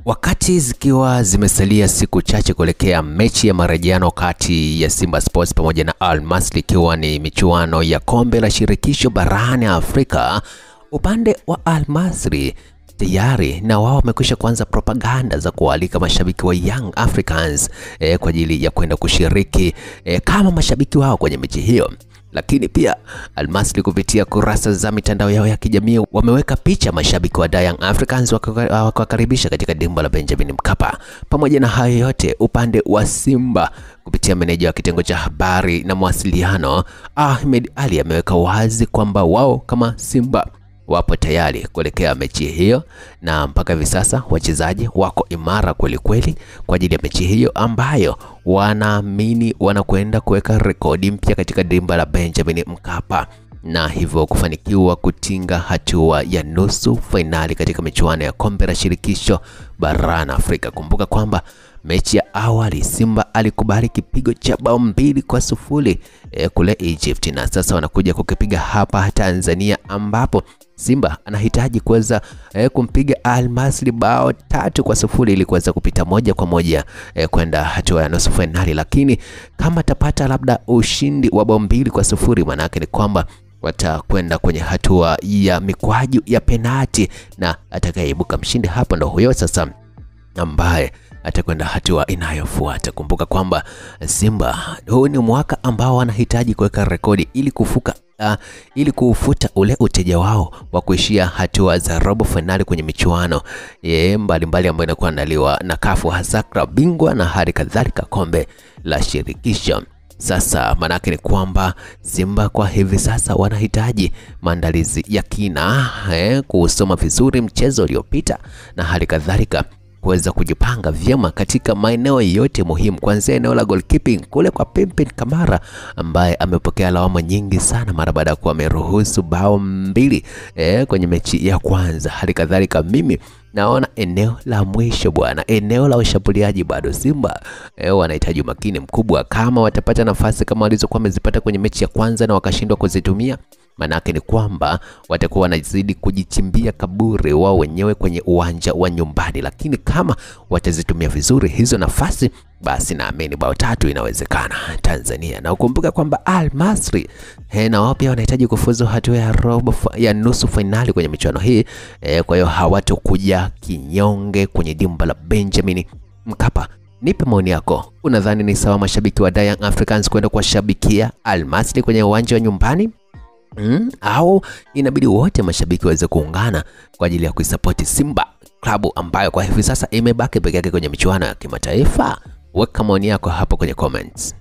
Wakati zikiwa zimesalia siku chache kuelekea mechi ya marejeano kati ya Simba Sports pamoja na Al Masry, ikiwa ni michuano ya kombe la shirikisho barani Afrika, upande wa Al Masry tayari na wao wamekwisha kuanza propaganda za kualika mashabiki wa Young Africans kwa ajili ya kwenda kushiriki kama mashabiki wao kwenye mechi hiyo. Lakini pia Al Masry kupitia kurasa za mitandao yao ya kijamii wameweka picha mashabiki wa Young Africans wakakaribisha katika dimba la Benjamin Mkapa. Pamoja na hayo yote, upande wa Simba kupitia meneja wa kitengo cha habari na mawasiliano Ahmed Ali ameweka wazi kwamba wao kama Simba wapo tayari kuelekea mechi hiyo, na mpaka hivi sasa wachezaji wako imara kweli kweli kwa ajili ya mechi hiyo ambayo wanaamini wanakwenda kuweka rekodi mpya katika dimba la Benjamin Mkapa, na hivyo kufanikiwa kutinga hatua ya nusu fainali katika michuano ya kombe la shirikisho barani Afrika. Kumbuka kwamba mechi ya awali Simba alikubali kipigo cha bao 2-0 kule Egypt, na sasa wanakuja kukipiga hapa Tanzania ambapo Simba anahitaji kuweza kumpiga Al Masry bao 3-0 ili kuweza kupita moja kwa moja kwenda hatua ya nusu finali. Lakini kama tapata labda ushindi wa bao 2-0, maana yake ni kwamba watakwenda kwenye hatua ya mikwaju ya penalti, na atakayeibuka mshindi hapo ndo huyo sasa ambaye atakwenda hatua inayofuata. Kumbuka kwamba Simba huu ni mwaka ambao wanahitaji kuweka rekodi ili kufuta ule uteja wao wa kuishia hatua za robo finali kwenye michuano mbalimbali ambayo inakuwa andaliwa na CAF, hasa bingwa na hali kadhalika kombe la shirikisho. Sasa manake ni kwamba Simba kwa hivi sasa wanahitaji maandalizi ya kina, kusoma vizuri mchezo uliopita na hali kadhalika kuweza kujipanga vyema katika maeneo yote muhimu, kuanzia eneo la goalkeeping kule kwa Pimpin Kamara ambaye amepokea lawama nyingi sana mara baada ya kuwa ameruhusu bao 2 kwenye mechi ya kwanza. Hali kadhalika mimi naona eneo la mwisho bwana, eneo la ushambuliaji bado Simba wanahitaji umakini mkubwa. Kama watapata nafasi kama walizokuwa wamezipata kwenye mechi ya kwanza na wakashindwa kuzitumia, manake ni kwamba watakuwa wanazidi kujichimbia kaburi wao wenyewe kwenye uwanja wa nyumbani. Lakini kama watazitumia vizuri hizo nafasi, basi naamini bao 3 inawezekana Tanzania. Na ukumbuka kwamba Al Masry na wao pia wanahitaji kufuzu hatua ya nusu finali kwenye michuano hii, kwa hiyo hawatokuja kinyonge kwenye dimba la Benjamin Mkapa. Nipe maoni yako, unadhani ni sawa mashabiki wa Young Africans kwenda kuwashabikia Al Masry kwenye uwanja wa nyumbani? Au inabidi wote mashabiki waweze kuungana kwa ajili ya kuisupport Simba, klabu ambayo kwa hivi sasa imebaki peke yake kwenye michuano ya kimataifa? Weka maoni yako hapo kwenye comments.